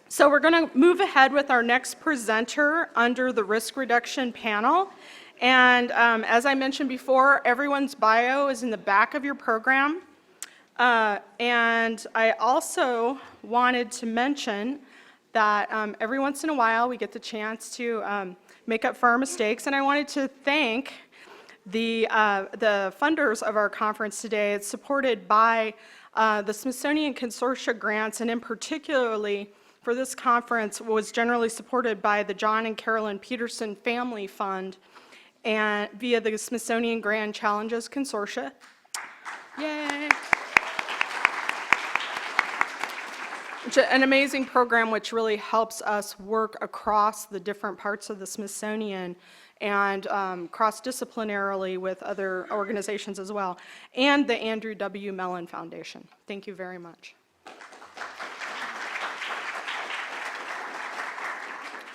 So we're going to move ahead with our next presenter under the risk reduction panel. And as I mentioned before, everyone's bio is in the back of your program. And I also wanted to mention that every once in a while we get the chance to make up for our mistakes. And I wanted to thank the funders of our conference today. It's supported by the Smithsonian Consortia grants, and in particularly for this conference was generally supported by the John and Carolyn Peterson Family Fund and via the Smithsonian Grand Challenges Consortia. Yay! An amazing program which really helps us work across the different parts of the Smithsonian and cross-disciplinarily with other organizations as well, and the Andrew W. Mellon Foundation. Thank you very much.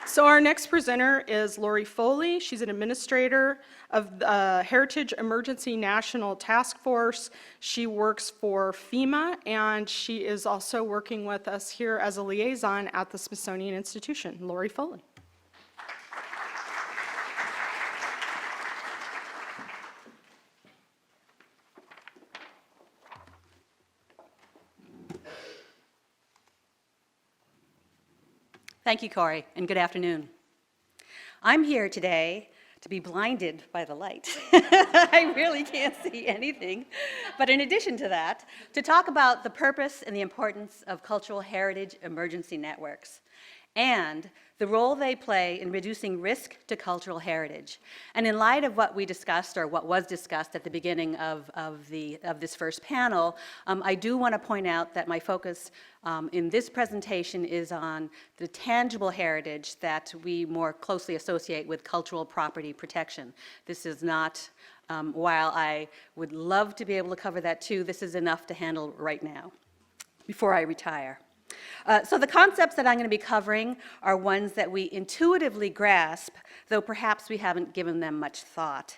So our next presenter is Lori Foley. She's an administrator of the Heritage Emergency National Task Force. She works for FEMA, and she is also working with us here as a liaison at the Smithsonian Institution. Lori Foley. Thank you, Corey, and good afternoon. I'm here today to be blinded by the light. I really can't see anything. But in addition to that, to talk about the purpose and the importance of cultural heritage emergency networks and the role they play in reducing risk to cultural heritage. And in light of what we discussed, or what was discussed at the beginning of this first panel, I do want to point out that my focus in this presentation is on the tangible heritage that we more closely associate with cultural property protection. This is not, while I would love to be able to cover that too, this is enough to handle right now before I retire. So the concepts that I'm going to be covering are ones that we intuitively grasp, though perhaps we haven't given them much thought.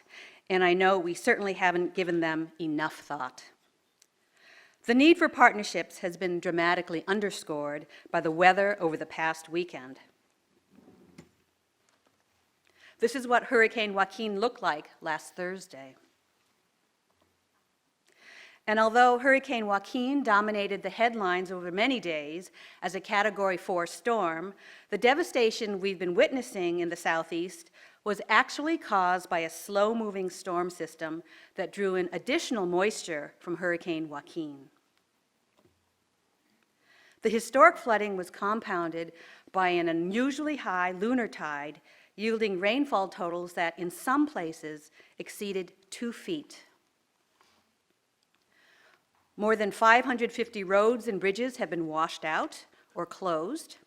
And I know we certainly haven't given them enough thought. The need for partnerships has been dramatically underscored by the weather over the past weekend. This is what Hurricane Joaquin looked like last Thursday. And although Hurricane Joaquin dominated the headlines over many days as a Category 4 storm, the devastation we've been witnessing in the Southeast was actually caused by a slow-moving storm system that drew in additional moisture from Hurricane Joaquin. The historic flooding was compounded by an unusually high lunar tide, yielding rainfall totals that in some places exceeded 2 feet. More than 550 roads and bridges have been washed out or closed,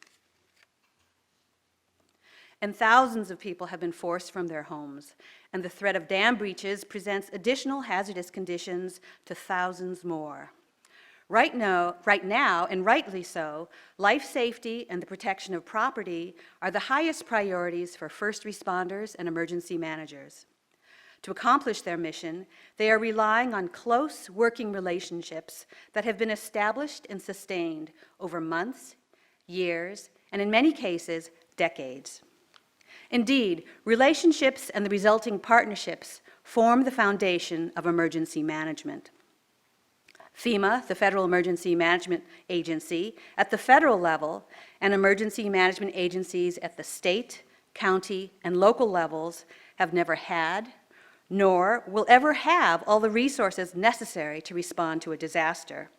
and thousands of people have been forced from their homes, and the threat of dam breaches presents additional hazardous conditions to thousands more. Right now, and rightly so, life safety and the protection of property are the highest priorities for first responders and emergency managers. To accomplish their mission, they are relying on close working relationships that have been established and sustained over months, years, and in many cases, decades. Indeed, relationships and the resulting partnerships form the foundation of emergency management. FEMA, the Federal Emergency Management Agency, at the federal level, and emergency management agencies at the state, county, and local levels have never had, nor will ever have all the resources necessary to respond to a disaster.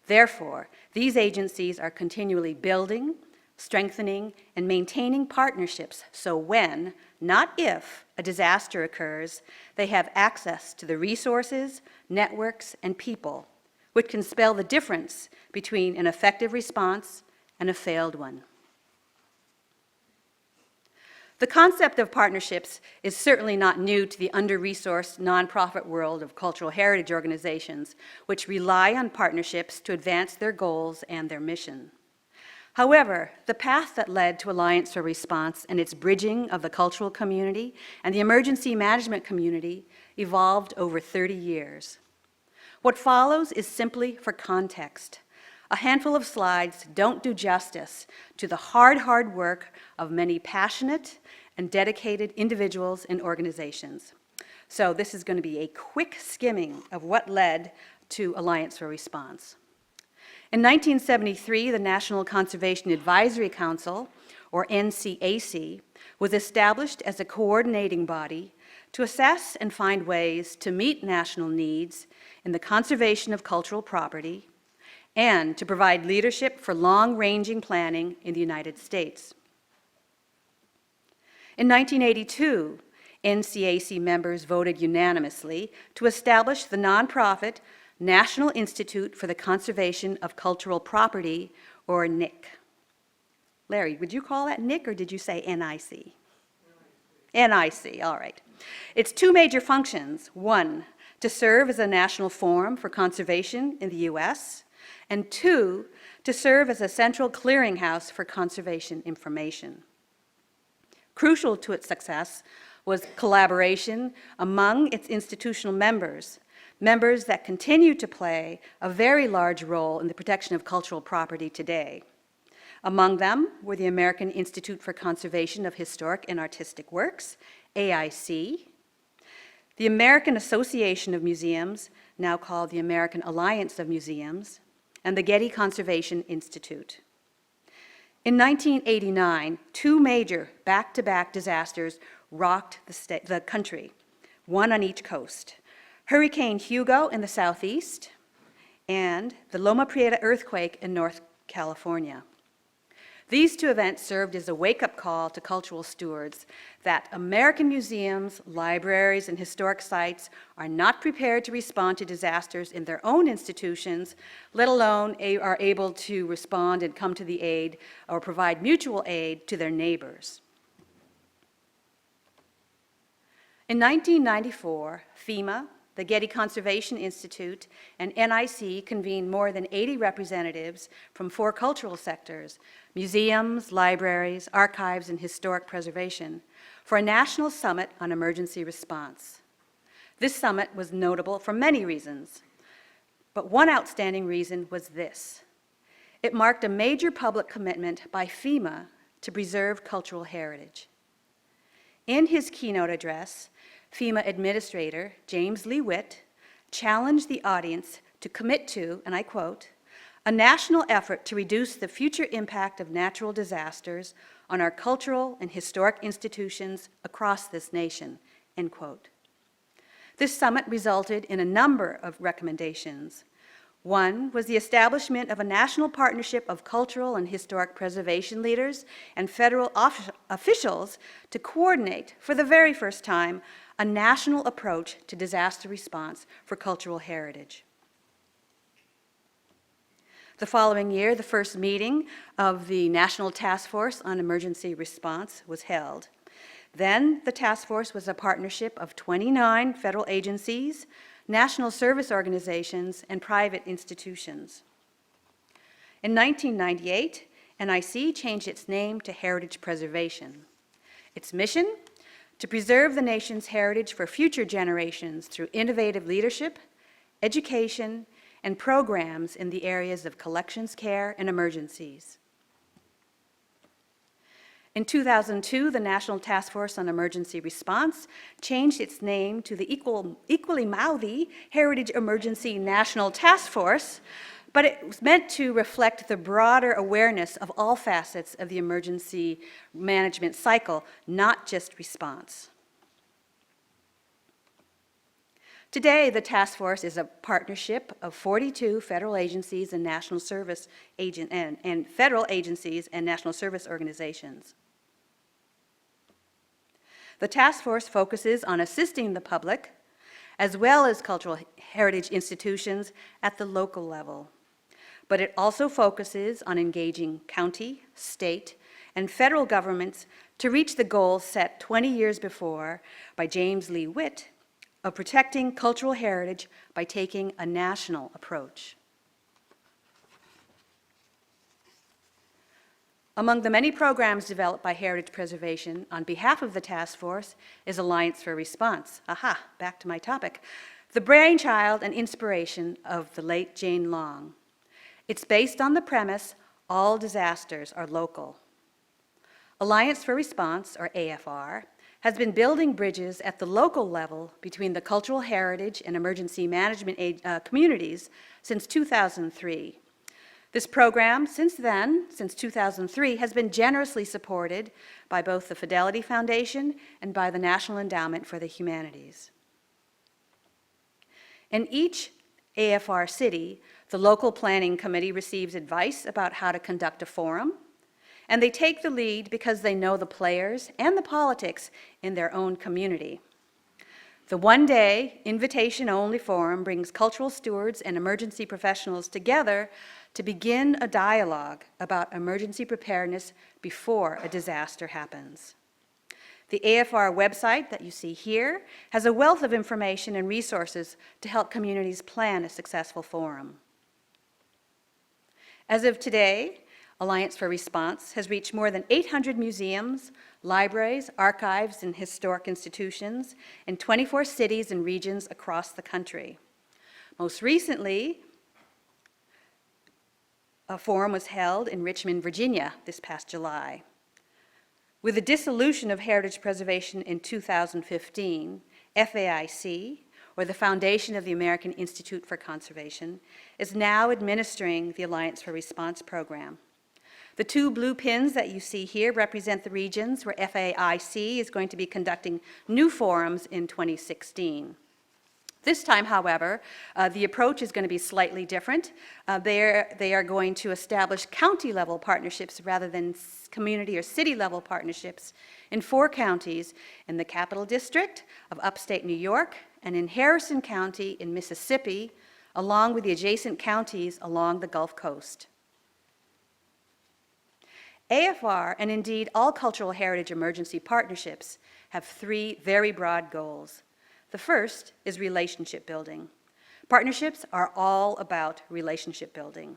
Therefore, these agencies are continually building, strengthening, and maintaining partnerships so when, not if, a disaster occurs, they have access to the resources, networks, and people, which can spell the difference between an effective response and a failed one. The concept of partnerships is certainly not new to the under-resourced nonprofit world of cultural heritage organizations, which rely on partnerships to advance their goals and their mission. However, the path that led to Alliance for Response and its bridging of the cultural community and the emergency management community evolved over 30 years. What follows is simply for context. a handful of slides don't do justice to the hard work of many passionate and dedicated individuals and organizations. So this is going to be a quick skimming of what led to Alliance for Response. In 1973, the National Conservation Advisory Council, or NCAC, was established as a coordinating body to assess and find ways to meet national needs in the conservation of cultural property and to provide leadership for long-ranging planning in the United States. In 1982, NCAC members voted unanimously to establish the nonprofit National Institute for the Conservation of Cultural Property, or NIC. Larry, would you call that NIC or did you say NIC? NIC, all right. Its two major functions: one, to serve as a national forum for conservation in the US, and two, to serve as a central clearinghouse for conservation information. Crucial to its success was collaboration among its institutional members, members that continue to play a very large role in the protection of cultural property today. Among them were the American Institute for Conservation of Historic and Artistic Works, AIC, the American Association of Museums, now called the American Alliance of Museums, and the Getty Conservation Institute. In 1989, two major back-to-back disasters rocked the country, one on each coast: Hurricane Hugo in the southeast and the Loma Prieta earthquake in North California. These two events served as a wake-up call to cultural stewards that American museums, libraries, and historic sites are not prepared to respond to disasters in their own institutions, let alone are able to respond and come to the aid or provide mutual aid to their neighbors. In 1994, FEMA, the Getty Conservation Institute, and NIC convened more than 80 representatives from 4 cultural sectors: museums, libraries, archives, and historic preservation, for a national summit on emergency response. This summit was notable for many reasons, but one outstanding reason was this: it marked a major public commitment by FEMA to preserve cultural heritage. In his keynote address, FEMA Administrator James Lee Witt challenged the audience to commit to, and I quote, "a national effort to reduce the future impact of natural disasters on our cultural and historic institutions across this nation," end quote. This summit resulted in a number of recommendations. One was the establishment of a national partnership of cultural and historic preservation leaders and federal officials to coordinate, for the very first time, a national approach to disaster response for cultural heritage. The following year, the first meeting of the National Task Force on Emergency Response was held. Then, the task force was a partnership of 29 federal agencies, national service organizations, and private institutions. In 1998, NIC changed its name to Heritage Preservation. Its mission: to preserve the nation's heritage for future generations through innovative leadership, education, and programs in the areas of collections care and emergencies. In 2002, the National Task Force on Emergency Response changed its name to the equally mouthy Heritage Emergency National Task Force, but it was meant to reflect the broader awareness of all facets of the emergency management cycle, not just response. Today, the task force is a partnership of 42 federal agencies and national service federal agencies and national service organizations. The task force focuses on assisting the public, as well as cultural heritage institutions at the local level. But it also focuses on engaging county, state, and federal governments to reach the goals set 20 years before by James Lee Witt of protecting cultural heritage by taking a national approach. Among the many programs developed by Heritage Preservation on behalf of the task force is Alliance for Response. Aha, back to my topic. The brainchild and inspiration of the late Jane Long. It's based on the premise all disasters are local. Alliance for Response, or AFR, has been building bridges at the local level between the cultural heritage and emergency management communities since 2003. This program, since 2003, has been generously supported by both the Fidelity Foundation and by the National Endowment for the Humanities. In each AFR city, the local planning committee receives advice about how to conduct a forum, and they take the lead because they know the players and the politics in their own community. The one-day, invitation-only forum brings cultural stewards and emergency professionals together to begin a dialogue about emergency preparedness before a disaster happens. The AFR website that you see here has a wealth of information and resources to help communities plan a successful forum. As of today, Alliance for Response has reached more than 800 museums, libraries, archives, and historic institutions in 24 cities and regions across the country. Most recently, a forum was held in Richmond, Virginia this past July. With the dissolution of heritage preservation in 2015, FAIC, or the Foundation of the American Institute for Conservation, is now administering the Alliance for Response program. The two blue pins that you see here represent the regions where FAIC is going to be conducting new forums in 2016. This time, however, the approach is going to be slightly different. They are going to establish county-level partnerships rather than community or city-level partnerships in 4 counties in the Capital District of upstate New York and in Harrison County in Mississippi, along with the adjacent counties along the Gulf Coast. AFR, and indeed all cultural heritage emergency partnerships, have 3 very broad goals. The first is relationship building. Partnerships are all about relationship building.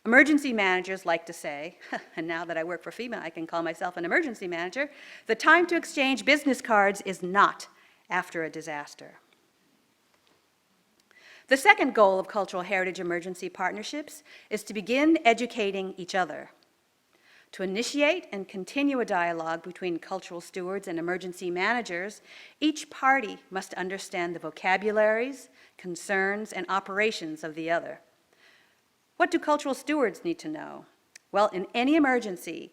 Emergency managers like to say, and now that I work for FEMA, I can call myself an emergency manager, the time to exchange business cards is not after a disaster. The second goal of cultural heritage emergency partnerships is to begin educating each other. To initiate and continue a dialogue between cultural stewards and emergency managers, each party must understand the vocabularies, concerns, and operations of the other. What do cultural stewards need to know? Well, in any emergency,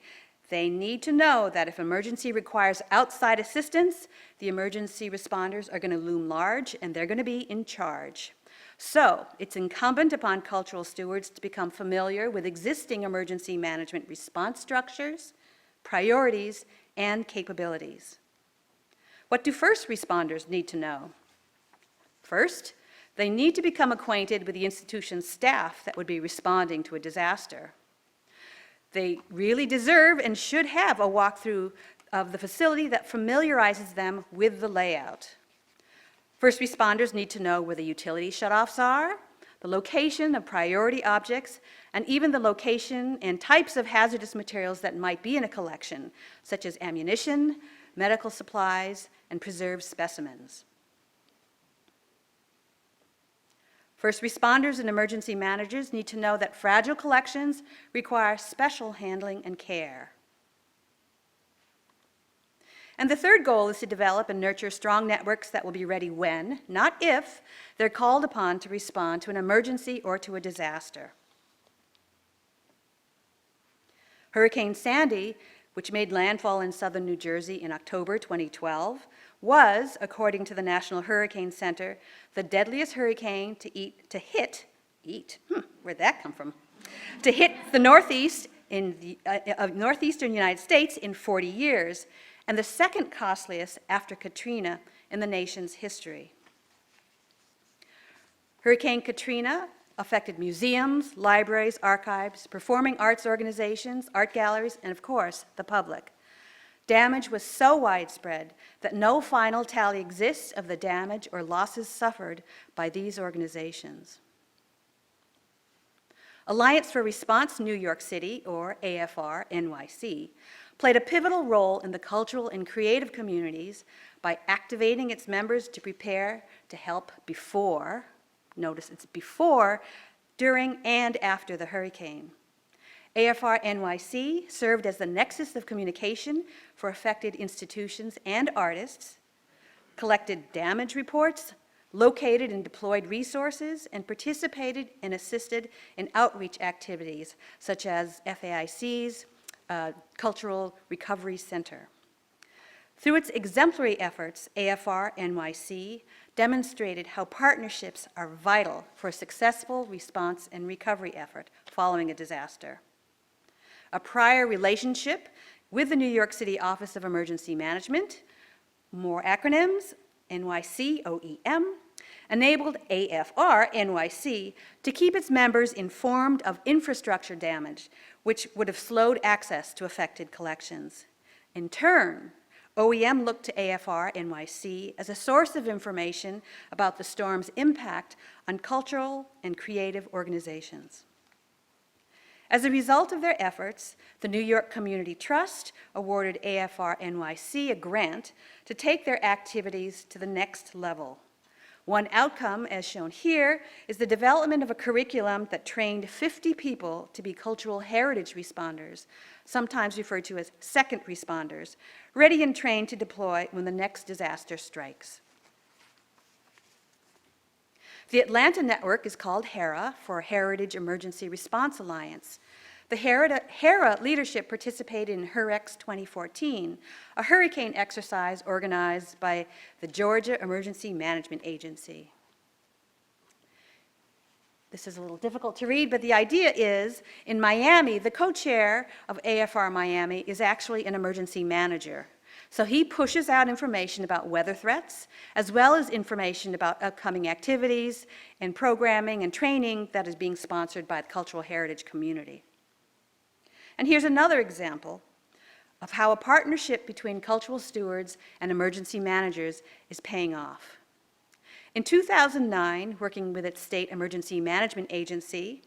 they need to know that if emergency requires outside assistance, the emergency responders are going to loom large and they're going to be in charge. So, it's incumbent upon cultural stewards to become familiar with existing emergency management response structures, priorities, and capabilities. What do first responders need to know? First, they need to become acquainted with the institution's staff that would be responding to a disaster. They really deserve and should have a walkthrough of the facility that familiarizes them with the layout. First responders need to know where the utility shutoffs are, the location of priority objects, and even the location and types of hazardous materials that might be in a collection, such as ammunition, medical supplies, and preserved specimens. First responders and emergency managers need to know that fragile collections require special handling and care. And the third goal is to develop and nurture strong networks that will be ready when, not if, they're called upon to respond to an emergency or to a disaster. Hurricane Sandy, which made landfall in southern New Jersey in October 2012, was, according to the National Hurricane Center, the deadliest hurricane to hit the northeastern United States in 40 years, and the second costliest after Katrina in the nation's history. Hurricane Katrina affected museums, libraries, archives, performing arts organizations, art galleries, and of course, the public. Damage was so widespread that no final tally exists of the damage or losses suffered by these organizations. Alliance for Response New York City, or AFR NYC, played a pivotal role in the cultural and creative communities by activating its members to prepare to help before, notice it's before, during and after the hurricane. AFR NYC served as the nexus of communication for affected institutions and artists, collected damage reports, located and deployed resources, and participated and assisted in outreach activities such as FAIC's Cultural Recovery Center. Through its exemplary efforts, AFR NYC demonstrated how partnerships are vital for a successful response and recovery effort following a disaster. A prior relationship with the New York City Office of Emergency Management, more acronyms, NYC OEM, enabled AFR NYC to keep its members informed of infrastructure damage, which would have slowed access to affected collections. In turn, OEM looked to AFR NYC as a source of information about the storm's impact on cultural and creative organizations. As a result of their efforts, the New York Community Trust awarded AFR NYC a grant to take their activities to the next level. One outcome, as shown here, is the development of a curriculum that trained 50 people to be cultural heritage responders, sometimes referred to as second responders, ready and trained to deploy when the next disaster strikes. The Atlanta network is called HERA, for Heritage Emergency Response Alliance. The HERA leadership participated in HUREX 2014, a hurricane exercise organized by the Georgia Emergency Management Agency. This is a little difficult to read, but the idea is, in Miami, the co-chair of AFR Miami is actually an emergency manager. So he pushes out information about weather threats, as well as information about upcoming activities and programming and training that is being sponsored by the cultural heritage community. And here's another example of how a partnership between cultural stewards and emergency managers is paying off. In 2009, working with its state emergency management agency,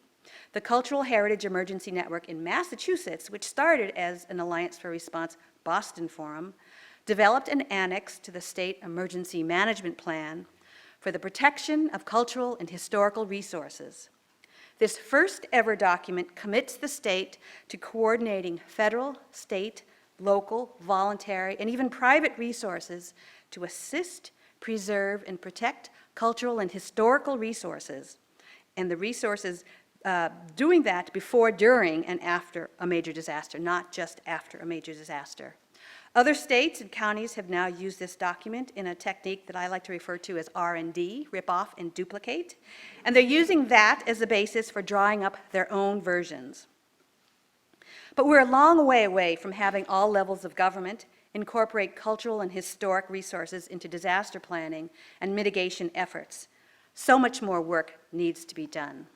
the Cultural Heritage Emergency Network in Massachusetts, which started as an Alliance for Response Boston Forum, developed an annex to the state emergency management plan for the protection of cultural and historical resources. This first ever document commits the state to coordinating federal, state, local, voluntary, and even private resources to assist, preserve, and protect cultural and historical resources, and the resources doing that before, during, and after a major disaster, not just after a major disaster. Other states and counties have now used this document in a technique that I like to refer to as R&D, rip off and duplicate, and they're using that as a basis for drawing up their own versions. But we're a long way away from having all levels of government incorporate cultural and historic resources into disaster planning and mitigation efforts. So much more work needs to be done.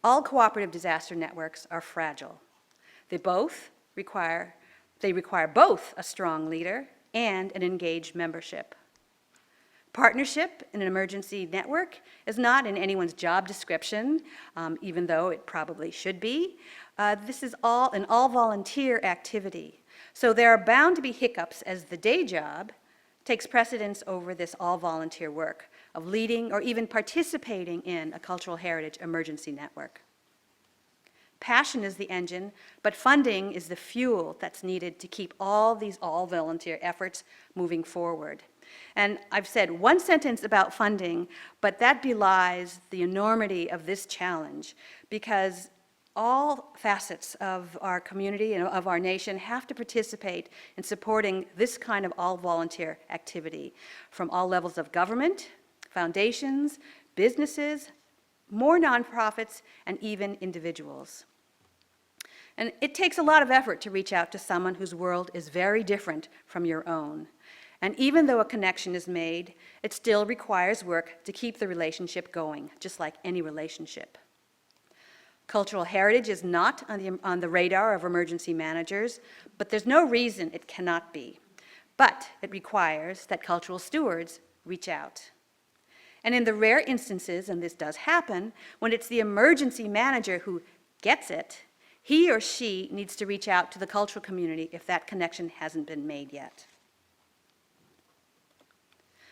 All cooperative disaster networks are fragile. They require both a strong leader and an engaged membership. Partnership in an emergency network is not in anyone's job description, even though it probably should be. This is an all-volunteer activity. So there are bound to be hiccups as the day job takes precedence over this all-volunteer work of leading or even participating in a cultural heritage emergency network. Passion is the engine, but funding is the fuel that's needed to keep all these all-volunteer efforts moving forward. And I've said one sentence about funding, but that belies the enormity of this challenge, because all facets of our community and of our nation have to participate in supporting this kind of all-volunteer activity, from all levels of government, foundations, businesses, more nonprofits, and even individuals. And it takes a lot of effort to reach out to someone whose world is very different from your own. And even though a connection is made, it still requires work to keep the relationship going, just like any relationship. Cultural heritage is not on the radar of emergency managers, but there's no reason it cannot be. But it requires that cultural stewards reach out. And in the rare instances, and this does happen, when it's the emergency manager who gets it, he or she needs to reach out to the cultural community if that connection hasn't been made yet.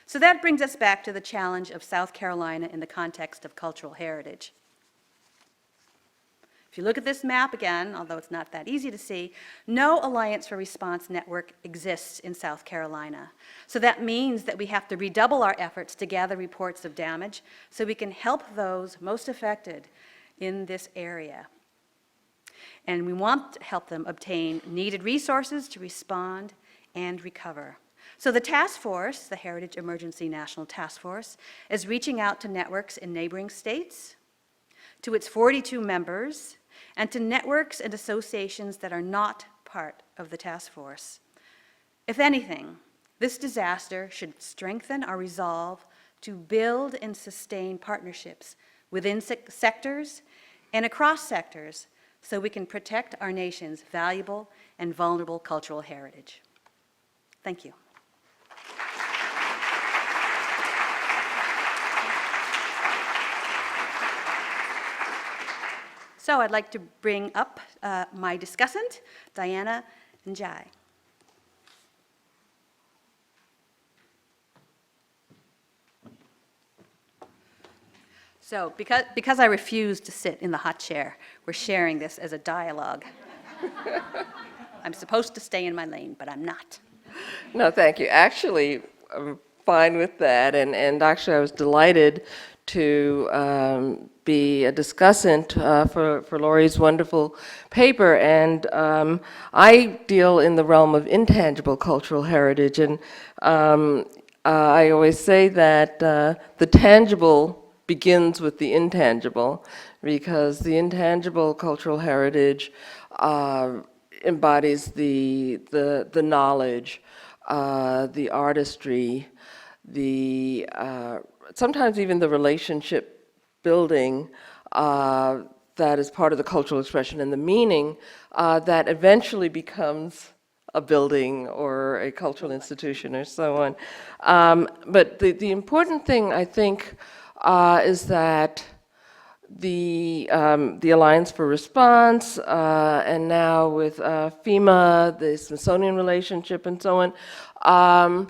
So that brings us back to the challenge of South Carolina in the context of cultural heritage. If you look at this map again, although it's not that easy to see, no Alliance for Response network exists in South Carolina. So that means that we have to redouble our efforts to gather reports of damage so we can help those most affected in this area. And we want to help them obtain needed resources to respond and recover. So the task force, the Heritage Emergency National Task Force, is reaching out to networks in neighboring states, to its 42 members, and to networks and associations that are not part of the task force. If anything, this disaster should strengthen our resolve to build and sustain partnerships within sectors and across sectors so we can protect our nation's valuable and vulnerable cultural heritage. Thank you. So I'd like to bring up my discussant, NDiaye. So because I refuse to sit in the hot chair, we're sharing this as a dialogue. I'm supposed to stay in my lane, but I'm not. No, thank you. Actually, I'm fine with that, and actually I was delighted to be a discussant for Lori's wonderful paper, and I deal in the realm of intangible cultural heritage, and I always say that the tangible begins with the intangible, because the intangible cultural heritage embodies the knowledge, the artistry, the sometimes even the relationship building that is part of the cultural expression, and the meaning that eventually becomes a building or a cultural institution or so on. But the important thing, I think, is that the Alliance for Response, and now with FEMA, the Smithsonian relationship, and so on,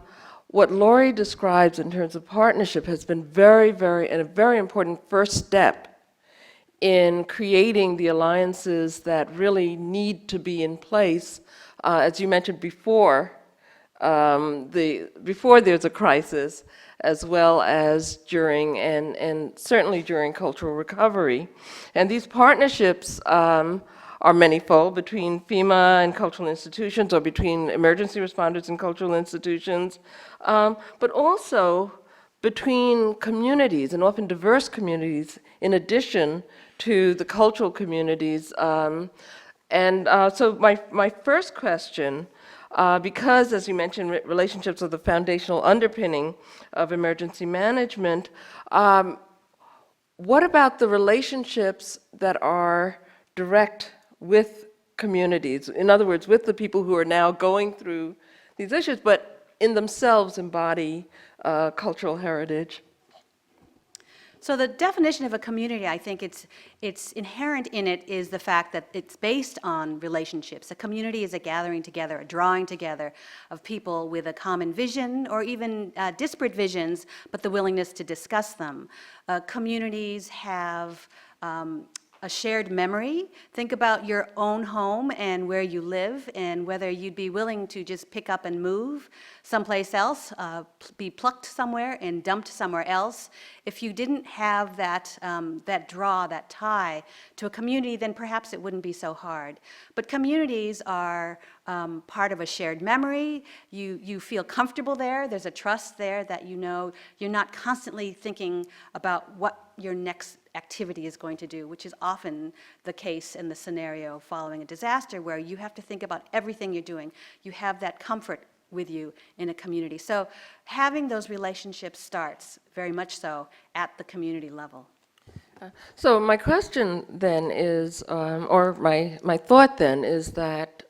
what Lori describes in terms of partnership has been a very important first step in creating the alliances that really need to be in place, as you mentioned before, before there's a crisis, as well as during and certainly during cultural recovery. And these partnerships are manifold between FEMA and cultural institutions, or between emergency responders and cultural institutions, but also between communities, and often diverse communities, in addition to the cultural communities. So my first question, because, as you mentioned, relationships are the foundational underpinning of emergency management, what about the relationships that are direct with communities? In other words, with the people who are now going through these issues, but in themselves embody cultural heritage? So the definition of a community, I think it's inherent in it is the fact that it's based on relationships. A community is a gathering together, a drawing together of people with a common vision, or even disparate visions, but the willingness to discuss them. Communities have a shared memory. Think about your own home and where you live, and whether you'd be willing to just pick up and move someplace else, be plucked somewhere and dumped somewhere else. If you didn't have that draw, that tie to a community, then perhaps it wouldn't be so hard. But communities are part of a shared memory. You feel comfortable there. There's a trust there that you know you're not constantly thinking about what your next activity is going to do, which is often the case in the scenario following a disaster, where you have to think about everything you're doing. You have that comfort with you in a community. So having those relationships starts very much so at the community level. So my question then is, or my thought then is that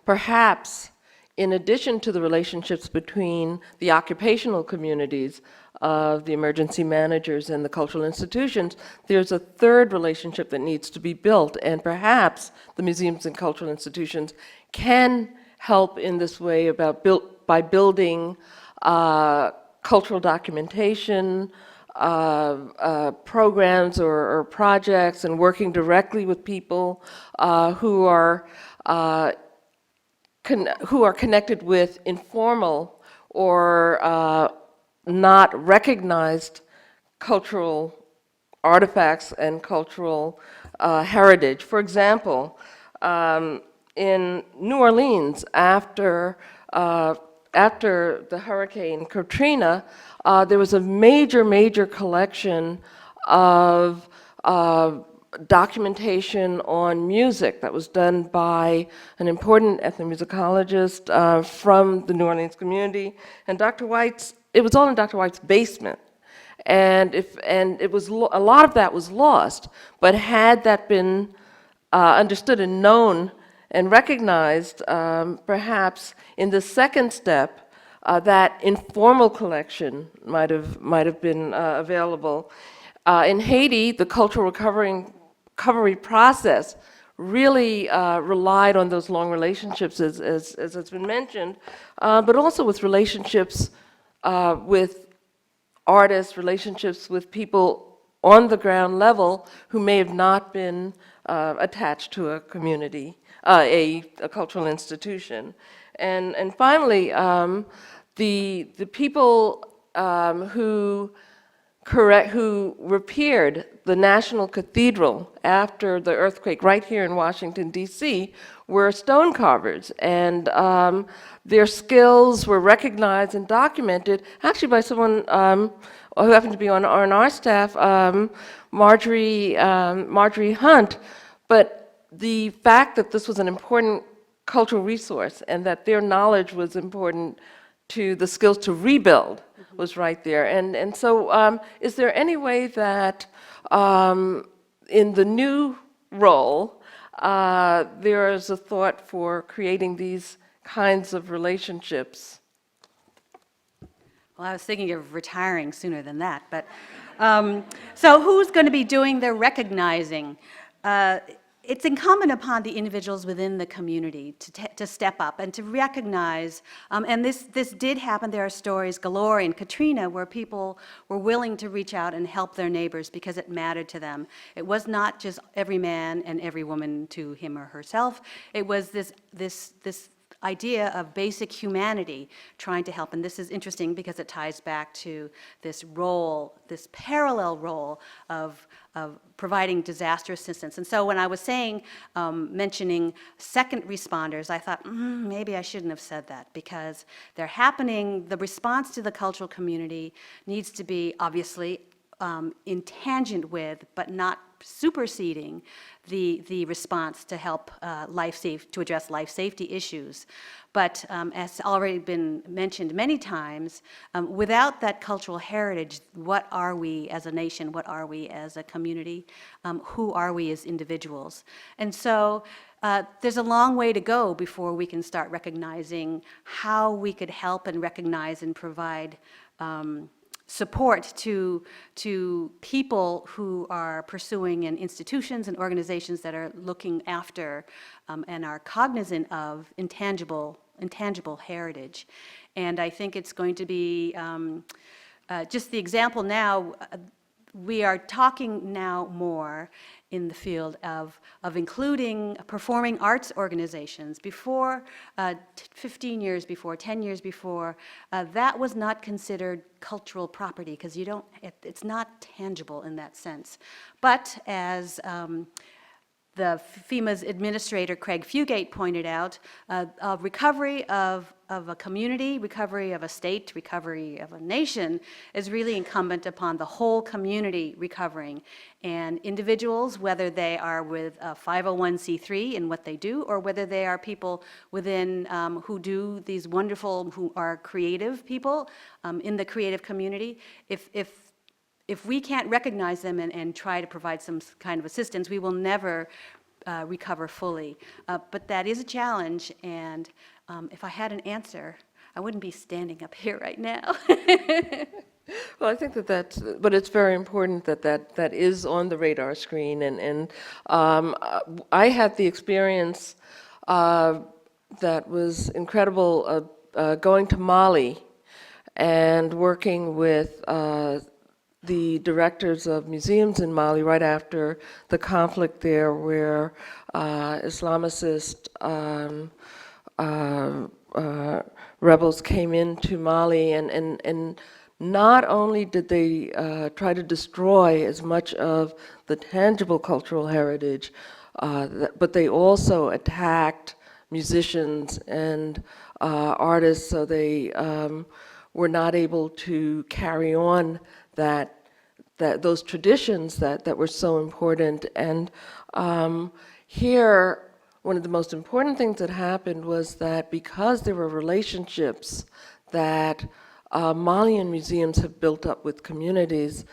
perhaps in addition to the relationships between the occupational communities of the emergency managers and the cultural institutions, there's a third relationship that needs to be built, and perhaps the museums and cultural institutions can help in this way by building cultural documentation programs or projects, and working directly with people who are connected with informal or not recognized cultural artifacts and cultural heritage. For example, in New Orleans, after the Hurricane Katrina, there was a major collection of documentation on music that was done by an important ethnomusicologist from the New Orleans community. And it was all in Dr. White's basement. And it was a lot of that was lost. But had that been understood and known and recognized, perhaps in the second step, that informal collection might have been available. In Haiti, the cultural recovery process really relied on those long relationships, as has been mentioned, but also with relationships with artists, relationships with people on the ground level who may have not been attached to a community, a cultural institution. And finally, the people who repaired the National Cathedral after the earthquake right here in Washington, D.C., were stone carvers. And their skills were recognized and documented, actually by someone who happened to be on our staff, Marjorie Hunt. But the fact that this was an important cultural resource and that their knowledge was important to the skills to rebuild was right there. And so is there any way that in the new role there is a thought for creating these kinds of relationships? Well, I was thinking of retiring sooner than that, but so who's going to be doing the recognizing? It's incumbent upon the individuals within the community to step up and to recognize, and this did happen. There are stories galore in Katrina where people were willing to reach out and help their neighbors because it mattered to them. It was not just every man and every woman to him or herself. It was this idea of basic humanity trying to help. And this is interesting because it ties back to this role, this parallel role of providing disaster assistance. And so when I was saying, mentioning second responders, I thought, maybe I shouldn't have said that, because they're happening, the response to the cultural community needs to be obviously in tangent with, but not superseding the response to help to address life safety issues. But as already been mentioned many times, without that cultural heritage, what are we as a nation? What are we as a community? Who are we as individuals? And so there's a long way to go before we can start recognizing how we could help and recognize and provide support to people who are pursuing in institutions and organizations that are looking after and are cognizant of intangible heritage. And I think it's going to be just the example now. We are talking now more in the field of including performing arts organizations. Before, 15 years before, 10 years before, that was not considered cultural property because it's not tangible in that sense. But as the FEMA's administrator, Craig Fugate, pointed out, recovery of a community, recovery of a state, recovery of a nation is really incumbent upon the whole community recovering. And individuals, whether they are with a 501c3 in what they do, or whether they are people within who do these wonderful, who are creative people in the creative community, if we can't recognize them and try to provide some kind of assistance, we will never recover fully. But that is a challenge, and if I had an answer, I wouldn't be standing up here right now. Well, I think but it's very important that is on the radar screen, and I had the experience that was incredible going to Mali and working with the directors of museums in Mali right after the conflict there, where Islamicist rebels came into Mali, and not only did they try to destroy as much of the tangible cultural heritage, but they also attacked musicians and artists, so they were not able to carry on those traditions that were so important. And here, one of the most important things that happened was that because there were relationships that Malian museums have built up with communities,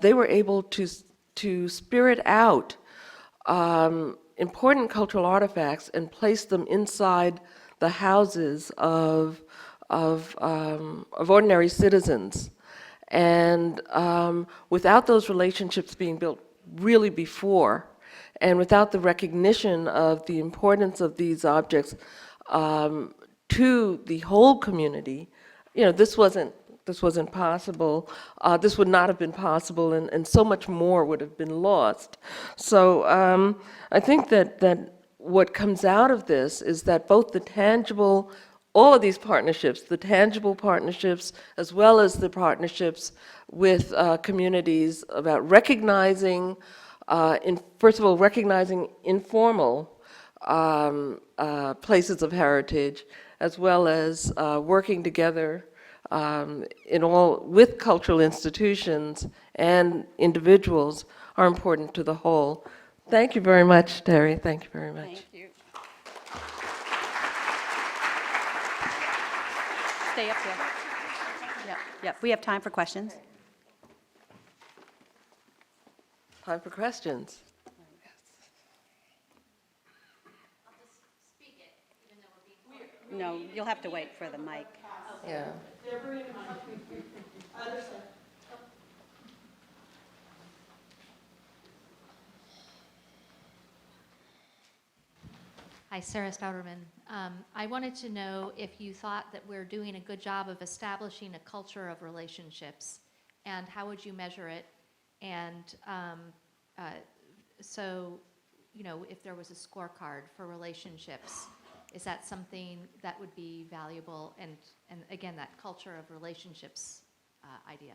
they were able to spirit out important cultural artifacts and place them inside the houses of ordinary citizens. And without those relationships being built really before, and without the recognition of the importance of these objects to the whole community, this wasn't possible. This would not have been possible, and so much more would have been lost. So I think that what comes out of this is that both the tangible, all of these partnerships, the tangible partnerships, as well as the partnerships with communities about recognizing, first of all, recognizing informal places of heritage, as well as working together with cultural institutions and individuals are important to the whole. Thank you very much, Terry. Thank you very much. Thank you. Stay up here. Yep. We have time for questions. Time for questions. No, you'll have to wait for the mic. Yeah. Hi, Sarah Stouderman. I wanted to know if you thought that we're doing a good job of establishing a culture of relationships, and how would you measure it? And so, if there was a scorecard for relationships, is that something that would be valuable? And again, that culture of relationships idea.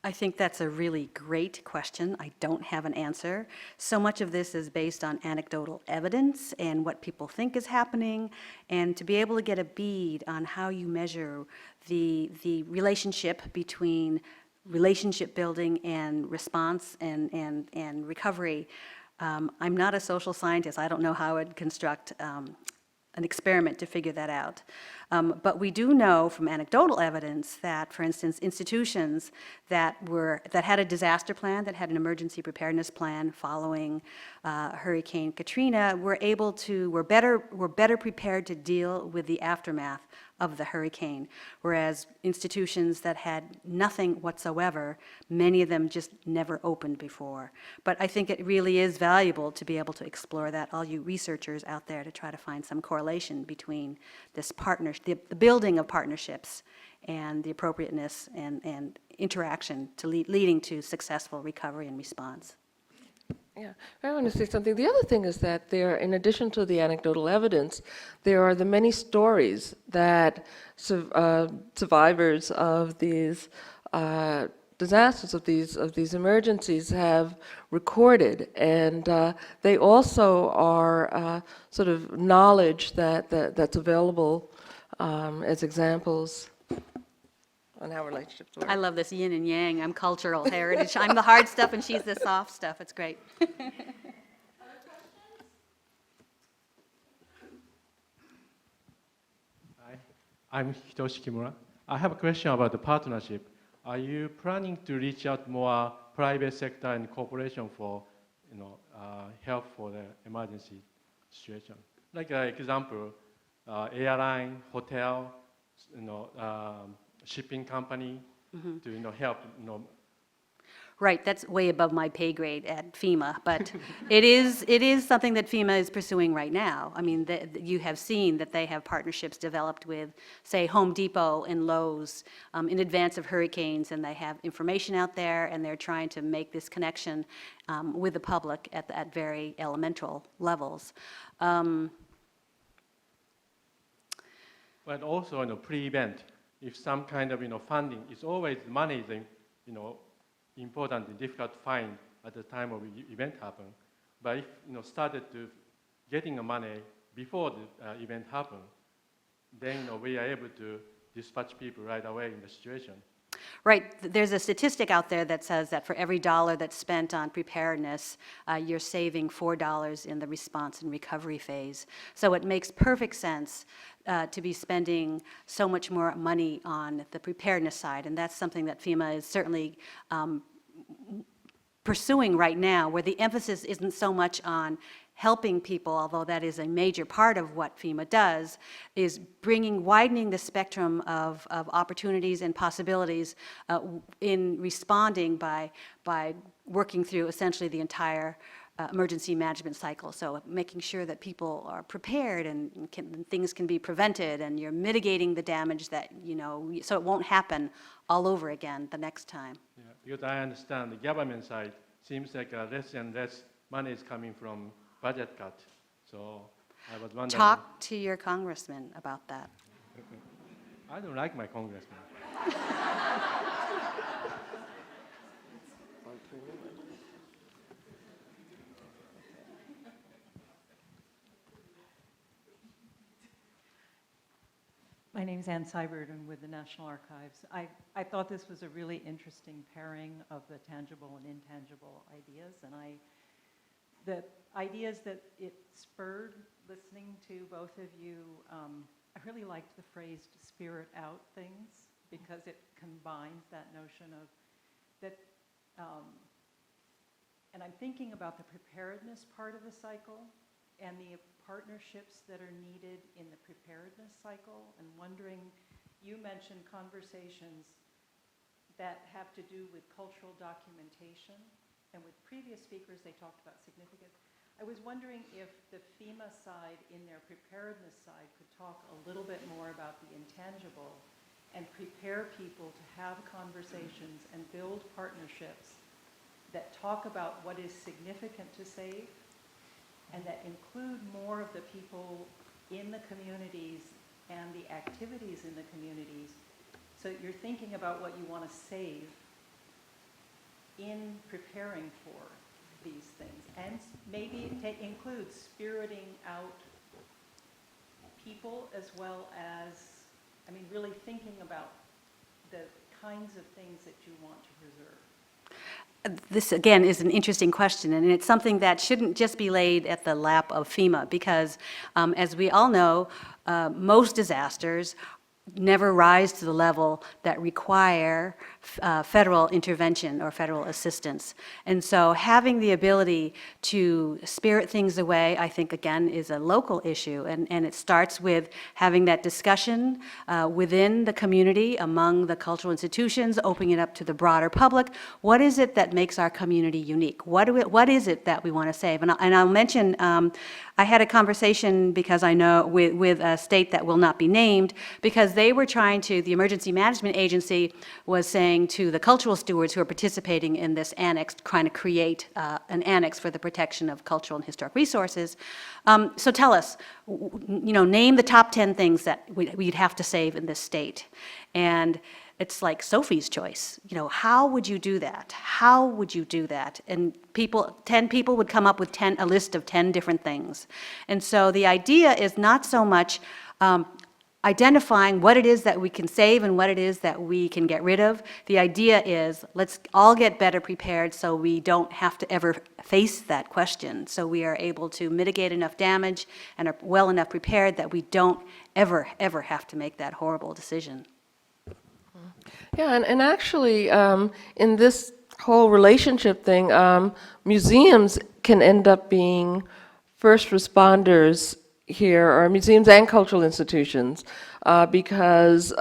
I think that's a really great question. I don't have an answer. So much of this is based on anecdotal evidence and what people think is happening, and to be able to get a bead on how you measure the relationship between relationship building and response and recovery. I'm not a social scientist. I don't know how I'd construct an experiment to figure that out. But we do know from anecdotal evidence that, for instance, institutions that had a disaster plan, that had an emergency preparedness plan following Hurricane Katrina, were better prepared to deal with the aftermath of the hurricane, whereas institutions that had nothing whatsoever, many of them just never opened before. But I think it really is valuable to be able to explore that, all you researchers out there, to try to find some correlation between this the building of partnerships and the appropriateness and interaction leading to successful recovery and response. Yeah, I want to say something. The other thing is that in addition to the anecdotal evidence, there are the many stories that survivors of these disasters, of these emergencies, have recorded, and they also are sort of knowledge that's available as examples on how relationships work. I love this yin and yang. I'm cultural heritage. I'm the hard stuff and she's the soft stuff. It's great. Hi, I'm Hitoshi Kimura. I have a question about the partnership. Are you planning to reach out more private sector and corporation for, help for the emergency situation? Like example, airline, hotel, shipping company to help. Right, that's way above my pay grade at FEMA, but it is something that FEMA is pursuing right now. I mean, you have seen that they have partnerships developed with, say, Home Depot and Lowe's in advance of hurricanes, and they have information out there, and they're trying to make this connection with the public at very elemental levels. But also, pre-event, if some kind of, funding, it's always money is, important and difficult to find at the time of event happen. But if, started to getting the money before the event happen, then, we are able to dispatch people right away in the situation. Right, there's a statistic out there that says that for every dollar that's spent on preparedness, you're saving $4 in the response and recovery phase. So it makes perfect sense to be spending so much more money on the preparedness side, and that's something that FEMA is certainly pursuing right now, where the emphasis isn't so much on helping people, although that is a major part of what FEMA does, is widening the spectrum of opportunities and possibilities in responding by working through essentially the entire emergency management cycle. So making sure that people are prepared and things can be prevented, and you're mitigating the damage that, so it won't happen all over again the next time. Yeah, because I understand the government side seems like less and less money is coming from budget cut. So I was wondering. Talk to your congressman about that. I don't like my congressman. My name is Ann Seibert, and with the National Archives. I thought this was a really interesting pairing of the tangible and intangible ideas, and the ideas that it spurred listening to both of you, I really liked the phrase to spirit out things, because it combines that notion of that, and I'm thinking about the preparedness part of the cycle and the partnerships that are needed in the preparedness cycle, and wondering, you mentioned conversations that have to do with cultural documentation, and with previous speakers they talked about significance. I was wondering if the FEMA side in their preparedness side could talk a little bit more about the intangible and prepare people to have conversations and build partnerships that talk about what is significant to save, and that include more of the people in the communities and the activities in the communities. So you're thinking about what you want to save in preparing for these things. And maybe it includes spiriting out people, as well as, really thinking about the kinds of things that you want to preserve. This, again, is an interesting question, and it's something that shouldn't just be laid at the lap of FEMA, because as we all know, most disasters never rise to the level that require federal intervention or federal assistance. And so having the ability to spirit things away, I think, again, is a local issue. And it starts with having that discussion within the community, among the cultural institutions, opening it up to the broader public. What is it that makes our community unique? What is it that we want to save? And I'll mention, I had a conversation, because I know, with a state that will not be named, because they were trying to, the Emergency Management Agency was saying to the cultural stewards who are participating in this annex, trying to create an annex for the protection of cultural and historic resources. So tell us, name the top 10 things that we'd have to save in this state. And it's like Sophie's choice. How would you do that? How would you do that? And 10 people would come up with a list of 10 different things. And so the idea is not so much identifying what it is that we can save and what it is that we can get rid of. The idea is, let's all get better prepared so we don't have to ever face that question. So we are able to mitigate enough damage and are well enough prepared that we don't ever have to make that horrible decision. Yeah, and actually, in this whole relationship thing, museums can end up being first responders here, or museums and cultural institutions, because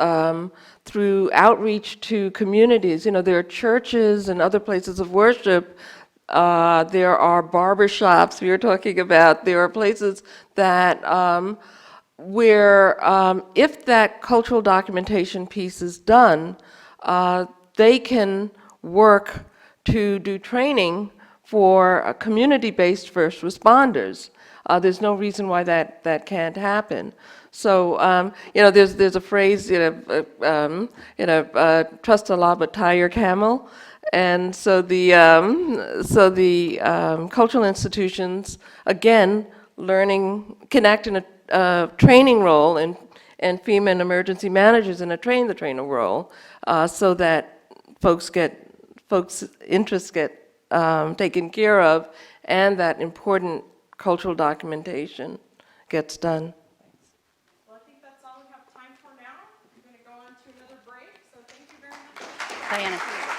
through outreach to communities. You know, there are churches and other places of worship. There are barbershops we were talking about. There are places that where if that cultural documentation piece is done, they can work to do training for community-based first responders. There's no reason why that can't happen. So, you know, there's a phrase, trust Allah but tie your camel. And so the cultural institutions, again, can act in a training role, and FEMA and emergency managers in a train-the-trainer role, so that folks' interests get taken care of, and that important cultural documentation gets done. Well, I think that's all we have time for now. We're going to go on to another break, so thank you very much. Diana.